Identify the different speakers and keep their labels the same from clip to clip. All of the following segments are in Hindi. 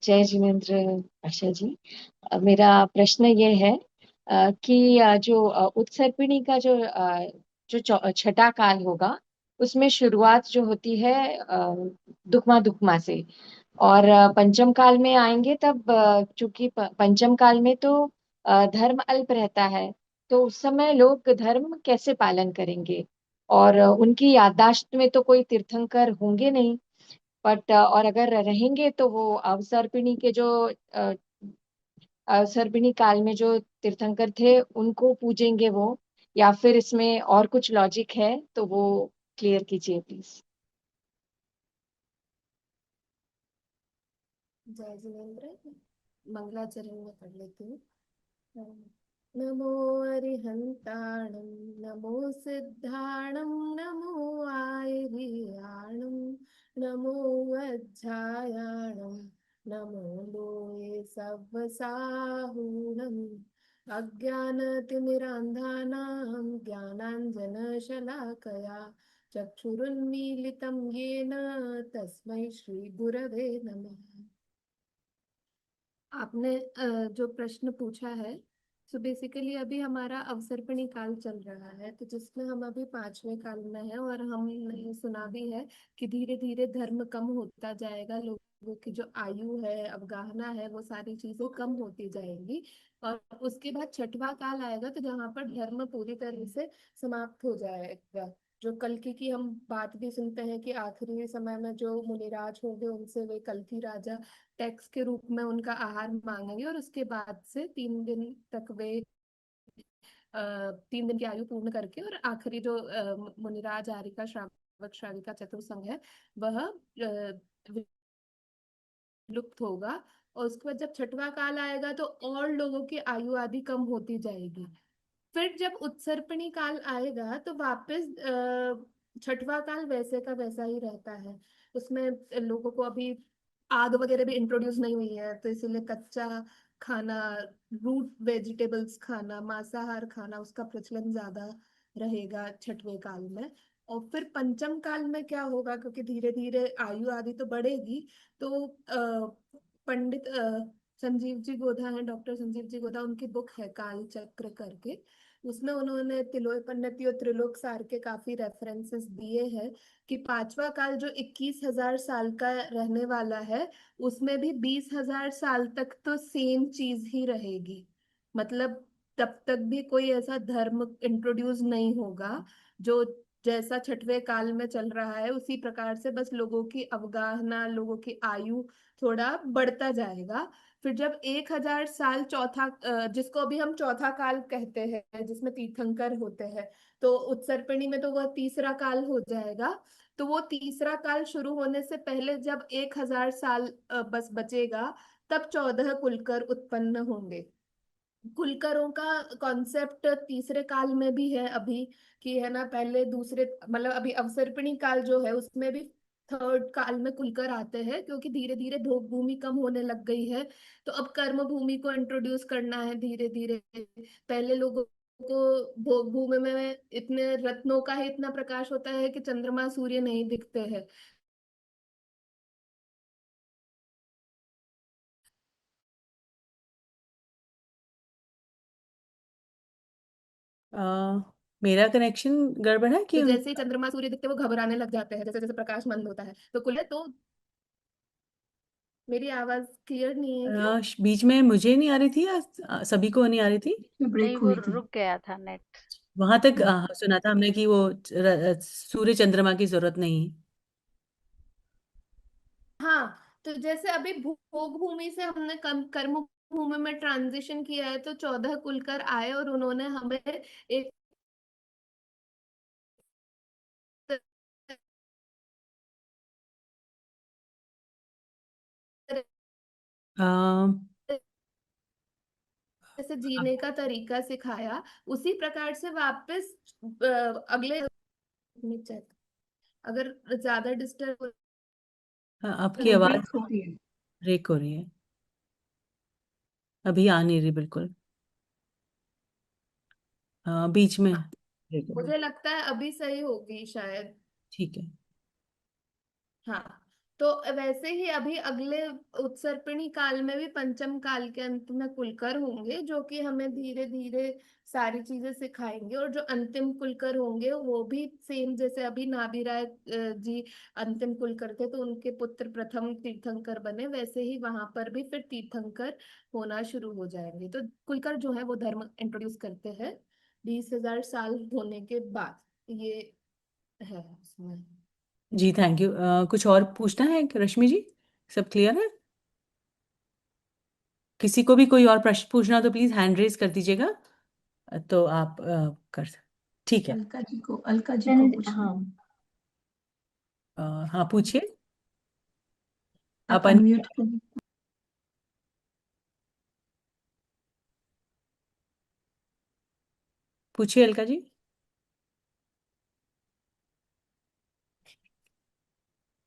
Speaker 1: जय जिनेन्द्र आशा जी। मेरा प्रश्न ये है कि जो उत्सर्पिणी का जो छठा काल होगा, उसमें शुरुआत जो होती है दुक्मा दुक्मा से। और पंचम काल में आएंगे तब चूंकि पंचम काल में तो धर्म अल्प रहता है, तो उस समय लोग धर्म कैसे पालन करेंगे? और उनकी याददाश्त में तो कोई तीर्थंकर होंगे नहीं, बट और अगर रहेंगे तो वो अवसर्पिणी के जो अ, अवसर्पिणी काल में जो तीर्थंकर थे उनको पूजेंगे वो, या फिर इसमें और कुछ लॉजिक है तो वो क्लियर कीजिए प्लीज।
Speaker 2: जय जिनेन्द्र। मंगलाचरण में पढ़ लेती हूँ। नमो अरिहंताणं, नमो सिद्धाणं, नमो आयर्याणं, नमो वज्झायाणं, नमो लोये सव्वसाहूणम्। अज्ञानतिमिरान्धानां ज्ञानाञ्जनशलाकया चक्षुरुन्मीलितं येन तस्मै श्रीगुरवे नमः। आपने जो प्रश्न पूछा है, सो बेसिकली अभी हमारा अवसर्पिणी काल चल रहा है, तो जिसमें हम अभी पांचवें काल में है, और हमने सुना भी है कि धीरे धीरे धर्म कम होता जाएगा, लोगों की जो आयु है, अवगाहना है, वो सारी चीजें कम होती जाएंगी। और उसके बाद छठवां काल आएगा, तो जहाँ पर धर्म पूरी तरह से समाप्त हो जाएगा। जो कल्कि की हम बात भी सुनते हैं कि आखिरी समय में जो मुनिराज होंगे, उनसे वे कल्कि राजा टैक्स के रूप में उनका आहार मांगेंगे, और उसके बाद से 3 दिन तक वे 3 दिन की आयु पूर्ण करके, और आखिरी जो मुनिराज आरिका श्रावक श्राविका चतुर्संग है, वह विलुप्त होगा। और उसके बाद जब छठवां काल आएगा तो और लोगों की आयु आदि कम होती जाएगी। फिर जब उत्सर्पणी काल आएगा तो वापस छठवां काल वैसे का वैसा ही रहता है। उसमें लोगों को अभी आग वगैरह भी इंट्रोड्यूस नहीं हुई है, तो इसीलिए कच्चा खाना, रूट वेजिटेबल्स खाना, मांसाहार खाना, उसका प्रचलन ज्यादा रहेगा छठवें काल में। और फिर पंचम काल में क्या होगा, क्योंकि धीरे धीरे आयु आदि तो बढ़ेगी, तो पंडित संजीव जी गोधा है, डॉक्टर संजीव जी गोधा, उनकी बुक है काल चक्र करके। उसमें उन्होंने तिलोपन्नति और त्रिलोक सार के काफी रेफरेंसेस दिए हैं कि पांचवा काल जो 21,000 साल का रहने वाला है, उसमें भी 20,000 साल तक तो सेम चीज ही रहेगी। मतलब तब तक भी कोई ऐसा धर्म इंट्रोड्यूस नहीं होगा। जो जैसा छठवें काल में चल रहा है उसी प्रकार से बस लोगों की अवगाहना, लोगों की आयु थोड़ा बढ़ता जाएगा। फिर जब 1,000 साल चौथा, जिसको अभी हम चौथा काल कहते हैं, जिसमें तीर्थंकर होते हैं, तो उत्सर्पिणी में तो वह तीसरा काल हो जाएगा। तो वो तीसरा काल शुरू होने से पहले जब 1,000 साल बस बचेगा, तब 14 कुलकर उत्पन्न होंगे। कुलकरों का कॉन्सेप्ट तीसरे काल में भी है अभी, कि है ना, पहले दूसरे मतलब अभी अवसर्पिणी काल जो है उसमें भी थर्ड काल में कुलकर आते हैं, क्योंकि धीरे धीरे भोग भूमि कम होने लग गई है। तो अब कर्म भूमि को इंट्रोड्यूस करना है धीरे धीरे। पहले लोगों को भोग भूमि में इतने रत्नों का ही इतना प्रकाश होता है कि चंद्रमा सूर्य नहीं दिखते हैं।
Speaker 3: अ, मेरा कनेक्शन गड़बड़ है
Speaker 2: तो
Speaker 3: कि
Speaker 2: जैसे ही चंद्रमा सूर्य दिखते हैं, वो घबराने लग जाते हैं, जैसे जैसे प्रकाश मंद होता है तो कुल तो। मेरी आवाज क्लियर नहीं है क्या?
Speaker 3: बीच में मुझे नहीं आ रही थी या सभी को नहीं आ रही थी?
Speaker 4: नहीं,
Speaker 5: ब्रेक
Speaker 4: वो
Speaker 5: हुई थी।
Speaker 4: रुक गया था नेट।
Speaker 3: वहां तक
Speaker 5: हम्म।
Speaker 3: सुना था हमने कि वो सूर्य चंद्रमा की जरूरत नहीं।
Speaker 2: हाँ, तो जैसे अभी भोग भूमि से हमने कर्म भूमि में ट्रांजिशन किया है, तो 14 कुलकर आए और उन्होंने हमें एक तरह
Speaker 3: अ,
Speaker 2: से जीने का तरीका सिखाया। उसी प्रकार से वापस अगले चेक, अगर ज्यादा डिस्टर्ब।
Speaker 3: आपकी आवाज
Speaker 5: ब्रेक होती है।
Speaker 3: ब्रेक हो रही है, अभी आ नहीं रही बिल्कुल। बीच में ब्रेक हो रही है।
Speaker 2: मुझे लगता है अभी सही होगी शायद।
Speaker 3: ठीक है।
Speaker 2: हाँ, तो वैसे ही अभी अगले उत्सर्पिणी काल में भी पंचम काल के अंत में कुलकर होंगे, जो कि हमें धीरे धीरे सारी चीजें सिखाएंगे। और जो अंतिम कुलकर होंगे वो भी सेम, जैसे अभी नाभिराय जी अंतिम कुलकर थे तो उनके पुत्र प्रथम तीर्थंकर बने, वैसे ही वहां पर भी फिर तीर्थंकर होना शुरू हो जाएंगे। तो कुलकर जो है वो धर्म इंट्रोड्यूस करते हैं 20,000 साल होने के बाद। ये है उसमें।
Speaker 3: जी थैंक यू। कुछ और पूछना है रश्मि जी? सब क्लियर है? किसी को भी कोई और प्रश्न पूछना हो तो प्लीज हैंड रेज कर दीजिएगा, तो आप कर सकते। ठीक है।
Speaker 4: अलका जी को पूछना।
Speaker 1: हाँ,
Speaker 3: हाँ पूछिए।
Speaker 4: आप
Speaker 3: आप
Speaker 4: अनम्यूट
Speaker 3: पूछिए Alka ji.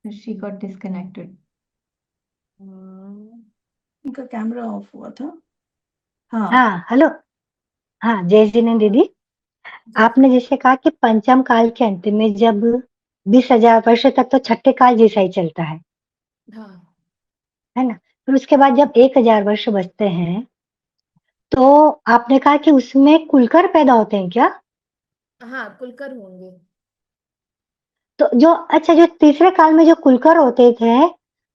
Speaker 4: She got disconnected. उनका कैमरा ऑफ हुआ था। हाँ
Speaker 5: हाँ हेलो। हाँ जय जिनेन्द्र दीदी,
Speaker 2: जैसे
Speaker 5: आपने जैसे कहा कि पंचम काल के अंत में जब 20,000 वर्ष तक तो छठे काल जैसा ही चलता
Speaker 2: हाँ
Speaker 5: है ना? फिर उसके बाद जब 1,000 वर्ष बचते हैं तो आपने कहा कि उसमें कुलकर पैदा होते हैं क्या?
Speaker 2: हाँ कुलकर होंगे।
Speaker 5: तो जो अच्छा जो तीसरे काल में जो कुलकर होते थे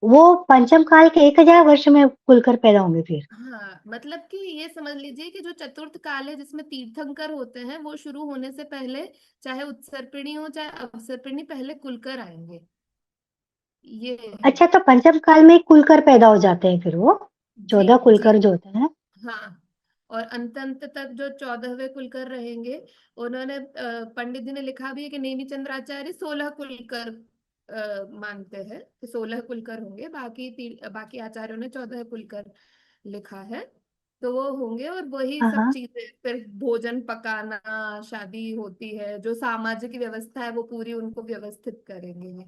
Speaker 5: वो पंचम काल के 1,000 वर्ष में कुलकर पैदा होंगे फिर?
Speaker 2: हाँ मतलब कि ये समझ लीजिए कि जो चतुर्थ काल है जिसमें तीर्थंकर होते हैं वो शुरू होने से पहले, चाहे उत्सर्पिणी हो चाहे अवसर्पिणी, पहले कुलकर आएंगे। ये है।
Speaker 5: अच्छा, तो पंचम काल में ही कुलकर पैदा हो जाते हैं फिर वो
Speaker 2: जी
Speaker 5: 14
Speaker 2: जी।
Speaker 5: कुलकर जो होते हैं?
Speaker 2: हाँ और अंत अंत तक जो 14वें कुलकर रहेंगे, उन्होंने पंडित जी ने लिखा भी है कि नेमिचंद्राचार्य 16 कुलकर मानते हैं कि 16 कुलकर होंगे, बाकी आचार्यों ने 14 कुलकर लिखा है। तो वो होंगे और वही
Speaker 5: हाँ
Speaker 2: सब
Speaker 5: हाँ।
Speaker 2: चीजें, फिर भोजन पकाना, शादी होती है, जो सामाजिक व्यवस्था है वो पूरी उनको व्यवस्थित करेंगे।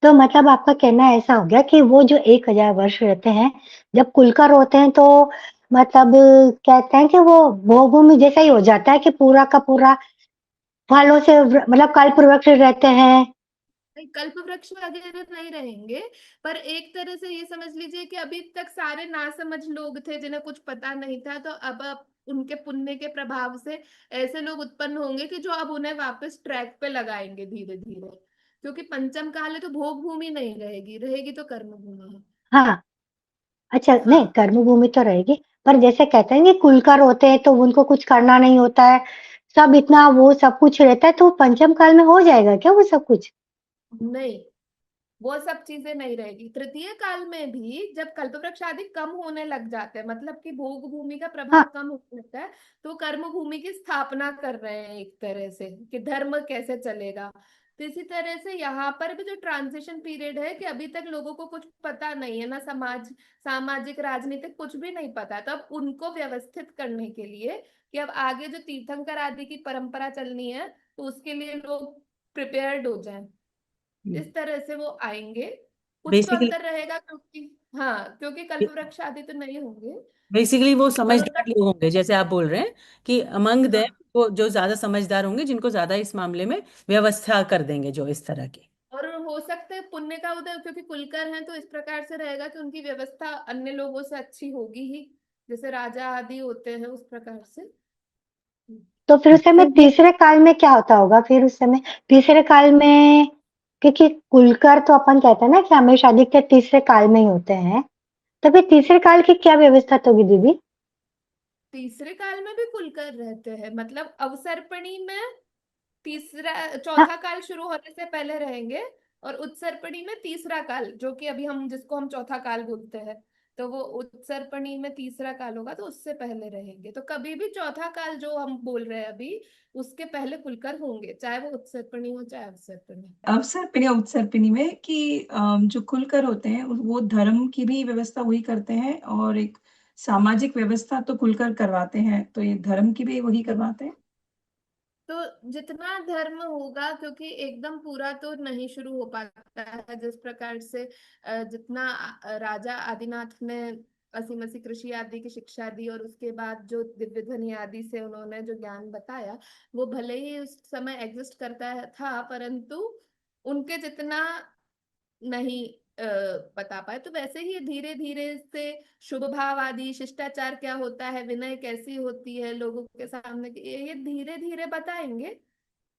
Speaker 5: तो मतलब आपका कहना ऐसा हो गया कि वो जो 1,000 वर्ष रहते हैं, जब कुलकर होते हैं तो मतलब कहते हैं कि वो भोगभूमि जैसा ही हो जाता है कि पूरा का पूरा फलों से मतलब कल्प वृक्ष रहते हैं।
Speaker 2: नहीं, कल्प वृक्ष वगैरह नहीं रहेंगे, पर एक तरह से ये समझ लीजिए कि अभी तक सारे नासमझ लोग थे जिन्हें कुछ पता नहीं था, तो अब उनके पुण्य के प्रभाव से ऐसे लोग उत्पन्न होंगे कि जो अब उन्हें वापस ट्रैक पे लगाएंगे धीरे धीरे। क्योंकि पंचम काल है तो भोग भूमि नहीं रहेगी, रहेगी तो कर्म भूमि है।
Speaker 5: हाँ, अच्छा नहीं
Speaker 2: हाँ
Speaker 5: कर्म भूमि तो रहेगी, पर जैसे कहते हैं कि कुलकर होते हैं तो उनको कुछ करना नहीं होता है, सब इतना वो सब कुछ रहता है, तो पंचम काल में हो जाएगा क्या वो सब कुछ?
Speaker 2: नहीं, वो सब चीजें नहीं रहेगी। तृतीय काल में भी जब कल्पवृक्ष आदि कम होने लग जाते हैं, मतलब कि भोग भूमि का
Speaker 5: हाँ।
Speaker 2: प्रभाव कम होने लगता है, तो कर्म भूमि की स्थापना कर रहे हैं एक तरह से कि धर्म कैसे चलेगा। तो इसी तरह से यहाँ पर भी जो ट्रांजिशन पीरियड है कि अभी तक लोगों को कुछ पता नहीं है ना, सामाजिक राजनीतिक कुछ भी नहीं पता, तो अब उनको व्यवस्थित करने के लिए कि अब आगे जो तीर्थंकर आदि की परंपरा चलनी है तो उसके लिए लोग प्रिपेयर्ड हो जाएं। इस तरह से वो आएंगे। कुछ तो
Speaker 3: बेसिकली
Speaker 2: अंतर रहेगा क्योंकि, हाँ क्योंकि कल्पवृक्ष आदि तो नहीं होंगे।
Speaker 3: बेसिकली वो
Speaker 2: पर
Speaker 3: समझदार
Speaker 2: उनका,
Speaker 3: लोग होंगे, जैसे आप बोल रहे हैं कि अमंग देम,
Speaker 2: हाँ
Speaker 3: वो जो ज्यादा समझदार होंगे, जिनको ज्यादा इस मामले में व्यवस्था कर देंगे, जो इस तरह की।
Speaker 2: और हो सकता है पुण्य का उदय, क्योंकि कुलकर हैं तो इस प्रकार से रहेगा कि उनकी व्यवस्था अन्य लोगों से अच्छी होगी ही, जैसे राजा आदि होते हैं उस प्रकार से।
Speaker 5: तो फिर उस समय
Speaker 3: फिर ये
Speaker 5: तीसरे काल में क्या होता होगा फिर उस समय तीसरे काल में? क्योंकि कुलकर तो अपन कहते हैं ना कि हमेशा अधिकतर तीसरे काल में ही होते हैं, तो फिर तीसरे काल की क्या व्यवस्था होगी दीदी?
Speaker 2: तीसरे काल में भी कुलकर रहते हैं, मतलब अवसर्पणी में तीसरा
Speaker 5: हाँ।
Speaker 2: चौथा काल शुरू होने से पहले रहेंगे, और उत्सर्पणी में तीसरा काल, जो कि अभी हम जिसको हम चौथा काल बोलते हैं, तो वो उत्सर्पणी में तीसरा काल होगा तो उससे पहले रहेंगे। तो कभी भी चौथा काल जो हम बोल रहे हैं अभी, उसके पहले कुलकर होंगे, चाहे वो उत्सर्पणी हो चाहे अवसर्पणी।
Speaker 4: अवसर्पिणी उत्सर्पिणी में कि जो कुलकर होते हैं वो धर्म की भी व्यवस्था वही करते हैं और एक सामाजिक व्यवस्था तो कुलकर करवाते हैं, तो ये धर्म की भी वही करवाते हैं।
Speaker 2: तो जितना धर्म होगा, क्योंकि एकदम पूरा तो नहीं शुरू हो पाता है, जिस प्रकार से जितना राजा आदिनाथ ने असी मसी कृषि आदि की शिक्षा दी और उसके बाद जो दिव्य ध्वनि आदि से उन्होंने जो ज्ञान बताया, वो भले ही उस समय एग्जिस्ट करता था, परंतु उनके जितना नहीं बता पाए, तो वैसे ही धीरे धीरे से शुभ भाव आदि, शिष्टाचार क्या होता है, विनय कैसी होती है लोगों के सामने, ये धीरे धीरे बताएंगे।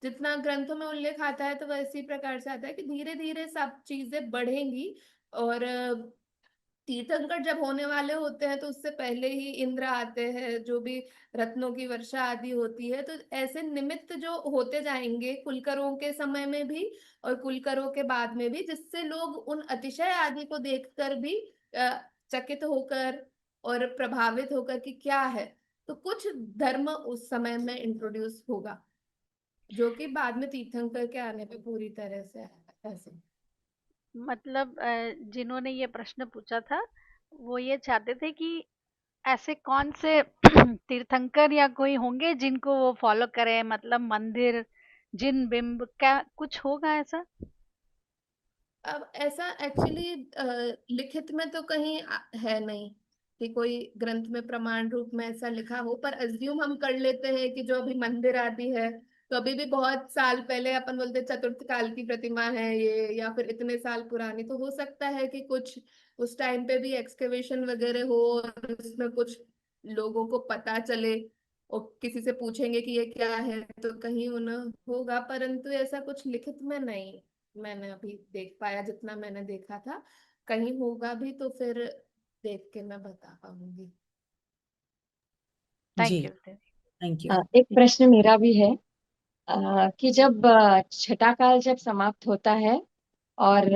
Speaker 2: जितना ग्रंथों में उल्लेख आता है तो वैसी प्रकार से आता है कि धीरे धीरे सब चीजें बढ़ेंगी। और तीर्थंकर जब होने वाले होते हैं तो उससे पहले ही इंद्र आते हैं, जो भी रत्नों की वर्षा आदि होती है, तो ऐसे निमित्त जो होते जाएंगे कुलकरों के समय में भी और कुलकरों के बाद में भी, जिससे लोग उन अतिशय आदि को देखकर भी चकित होकर और प्रभावित होकर कि क्या है, तो कुछ धर्म उस समय में इंट्रोड्यूस होगा, जो कि बाद में तीर्थंकर के आने पे पूरी तरह से आएगा ऐसे।
Speaker 6: मतलब जिन्होंने ये प्रश्न पूछा था वो ये चाहते थे कि ऐसे कौन से तीर्थंकर या कोई होंगे जिनको वो फॉलो करें, मतलब मंदिर, जिन बिंब, क्या कुछ होगा ऐसा?
Speaker 2: अब ऐसा एक्चुअली लिखित में तो कहीं है नहीं कि कोई ग्रंथ में प्रमाण रूप में ऐसा लिखा हो, पर अज्यूम हम कर लेते हैं कि जो अभी मंदिर आदि है, तो अभी भी बहुत साल पहले अपन बोलते चतुर्थ काल की प्रतिमा है ये, या फिर इतने साल पुरानी, तो हो सकता है कि कुछ उस टाइम पे भी एक्सकवेशन वगैरह हो और उसमें कुछ लोगों को पता चले और किसी से पूछेंगे कि ये क्या है, तो कहीं उन्हें होगा, परंतु ऐसा कुछ लिखित में नहीं मैंने अभी देख पाया। जितना मैंने देखा था, कहीं होगा भी तो फिर देख के मैं बता पाऊंगी।
Speaker 3: जी
Speaker 6: थैंक यू दीदी।
Speaker 3: Thank you.
Speaker 1: एक प्रश्न मेरा भी है कि जब छठा काल जब समाप्त होता है और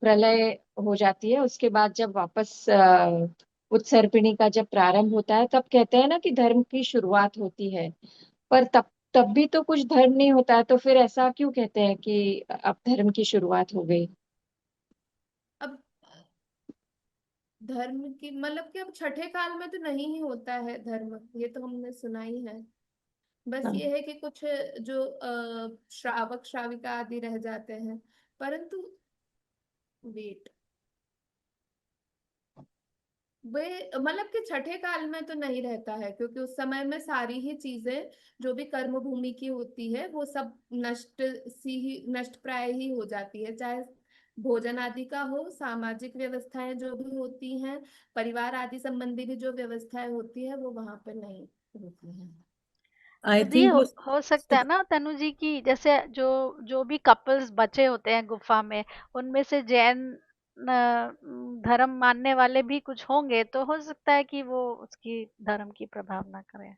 Speaker 1: प्रलय हो जाती है, उसके बाद जब वापस उत्सर्पिणी का जब प्रारंभ होता है, तब कहते हैं ना कि धर्म की शुरुआत होती है। पर तब तब भी तो कुछ धर्म नहीं होता है, तो फिर ऐसा क्यों कहते हैं कि अब धर्म की शुरुआत हो गई?
Speaker 2: अब धर्म की मतलब कि अब छठे काल में तो नहीं ही होता है धर्म, ये तो हमने सुना ही है। बस
Speaker 1: हाँ।
Speaker 2: ये है कि कुछ जो श्रावक श्राविका आदि रह जाते हैं, परंतु वेट, वे मतलब कि छठे काल में तो नहीं रहता है, क्योंकि उस समय में सारी ही चीजें जो भी कर्म भूमि की होती है वो सब नष्ट प्राय ही हो जाती है, चाहे भोजन आदि का हो, सामाजिक व्यवस्थाएं जो भी होती हैं, परिवार आदि संबंधी भी जो व्यवस्थाएं होती है वो वहां पर नहीं होती हैं।
Speaker 3: आई
Speaker 6: तो ये
Speaker 3: थिंक वो
Speaker 6: हो सकता है ना तनु जी की, जैसे जो जो भी कपल्स बचे होते हैं गुफा में, उनमें से जैन धर्म मानने वाले भी कुछ होंगे, तो हो सकता है कि वो उसकी धर्म की प्रभाव ना करें,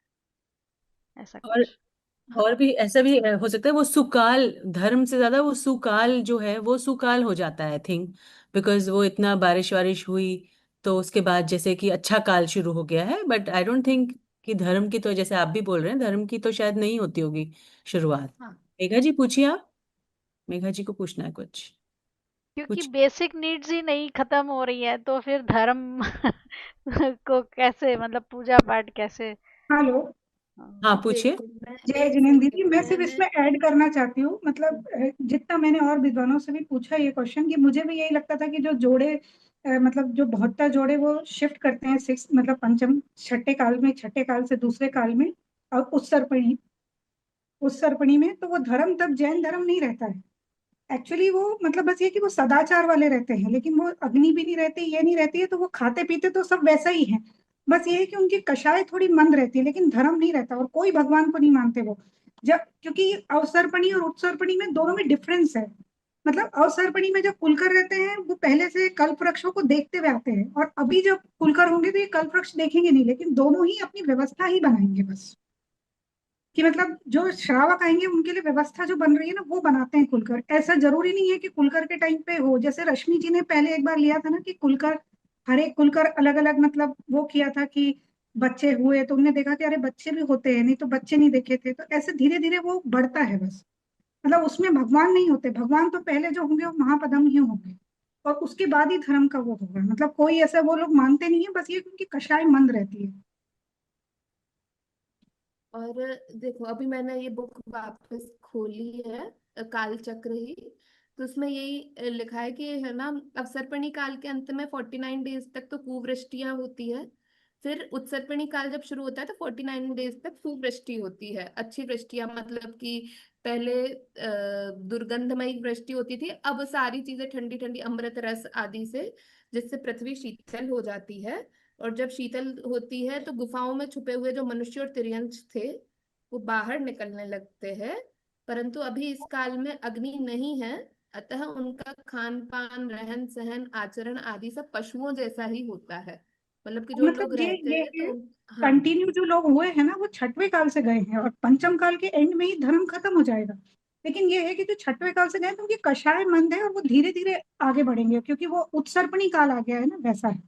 Speaker 6: ऐसा
Speaker 3: और
Speaker 6: कुछ।
Speaker 3: और भी ऐसा भी हो सकता है, वो सुकाल, धर्म से ज्यादा वो सुकाल जो है वो सुकाल हो जाता है आई थिंक, बिकॉज वो इतना बारिश वारिश हुई तो उसके बाद जैसे कि अच्छा काल शुरू हो गया है। बट आई डोंट थिंक कि धर्म की, तो जैसे आप भी बोल रहे हैं, धर्म की तो शायद नहीं होती होगी शुरुआत।
Speaker 2: हाँ,
Speaker 3: मेघा जी पूछिए आप, मेघा जी को पूछना है कुछ।
Speaker 6: क्योंकि
Speaker 3: कुछ
Speaker 6: बेसिक नीड्स ही नहीं खत्म हो रही है, तो फिर धर्म को कैसे, मतलब पूजा पाठ कैसे?
Speaker 4: हेलो।
Speaker 3: हाँ पूछिए।
Speaker 2: देखो मैं
Speaker 4: जय
Speaker 2: एक
Speaker 4: जिनेन्द्र दीदी,
Speaker 2: सेकंड
Speaker 4: मैं सिर्फ
Speaker 2: मैंने
Speaker 4: इसमें ऐड करना चाहती हूँ, मतलब जितना मैंने और विद्वानों से भी पूछा ये क्वेश्चन, कि मुझे भी यही लगता था कि जो जोड़े मतलब जो 72 जोड़े वो शिफ्ट करते हैं सिक्स, मतलब पंचम छठे काल में, छठे काल से दूसरे काल में, और उत्सर्पणी में, तो वो धर्म तब जैन धर्म नहीं रहता है एक्चुअली। वो मतलब बस ये कि वो सदाचार वाले रहते हैं, लेकिन वो अग्नि भी नहीं रहती, ये नहीं रहती है, तो वो खाते पीते तो सब वैसा ही है। बस ये है कि उनकी कषाय थोड़ी मंद रहती है, लेकिन धर्म नहीं रहता, और कोई भगवान को नहीं मानते वो। जब क्योंकि अवसर्पणी और उत्सर्पणी में दोनों में डिफरेंस है। मतलब अवसर्पणी में जब कुलकर रहते हैं वो पहले से कल्प वृक्षों को देखते हुए आते हैं, और अभी जब कुलकर होंगे तो ये कल्प वृक्ष देखेंगे नहीं, लेकिन दोनों ही अपनी व्यवस्था ही बनाएंगे बस। कि मतलब जो श्रावक आएंगे उनके लिए व्यवस्था जो बन रही है ना वो बनाते हैं कुलकर। ऐसा जरूरी नहीं है कि कुलकर के टाइम पे हो, जैसे रश्मि जी ने पहले एक बार लिया था ना कि कुलकर, हर एक कुलकर अलग अलग मतलब वो किया था कि बच्चे हुए तो उन्होंने देखा कि अरे बच्चे भी होते हैं, नहीं तो बच्चे नहीं देखे थे, तो ऐसे धीरे धीरे वो बढ़ता है बस। मतलब उसमें भगवान नहीं होते, भगवान तो पहले जो होंगे वो महापदम ही होंगे, और उसके बाद ही धर्म का वो होगा। मतलब कोई ऐसा वो लोग मानते नहीं है, बस ये कि उनकी कषाय मंद रहती है।
Speaker 2: और देखो अभी मैंने ये बुक वापस खोली है, काल चक्र ही, तो उसमें यही लिखा है कि है ना, अवसर्पणी काल के अंत में 49 डेज तक तो कुवृष्टियां होती है, फिर उत्सर्पणी काल जब शुरू होता है तो 49 डेज तक सुवृष्टि होती है, अच्छी वृष्टियां, मतलब कि पहले दुर्गंधमयी वृष्टि होती थी, अब सारी चीजें ठंडी ठंडी अमृत रस आदि से, जिससे पृथ्वी शीतल हो जाती है। और जब शीतल होती है तो गुफाओं में छुपे हुए जो मनुष्य और तिर्यंश थे वो बाहर निकलने लगते हैं। परंतु अभी इस काल में अग्नि नहीं है, अतः उनका खान पान, रहन सहन, आचरण आदि सब पशुओं जैसा ही होता है। मतलब कि जो लोग
Speaker 4: मतलब
Speaker 2: रहते
Speaker 4: ये
Speaker 2: हैं तो हाँ।
Speaker 4: कंटिन्यू जो लोग हुए हैं ना वो छठवें काल से गए हैं, और पंचम काल के एंड में ही धर्म खत्म हो जाएगा। लेकिन ये है कि जो छठवें काल से गए हैं तो उनकी कषाय मंद है और वो धीरे धीरे आगे बढ़ेंगे, क्योंकि वो उत्सर्पणी काल आ गया है ना, वैसा है।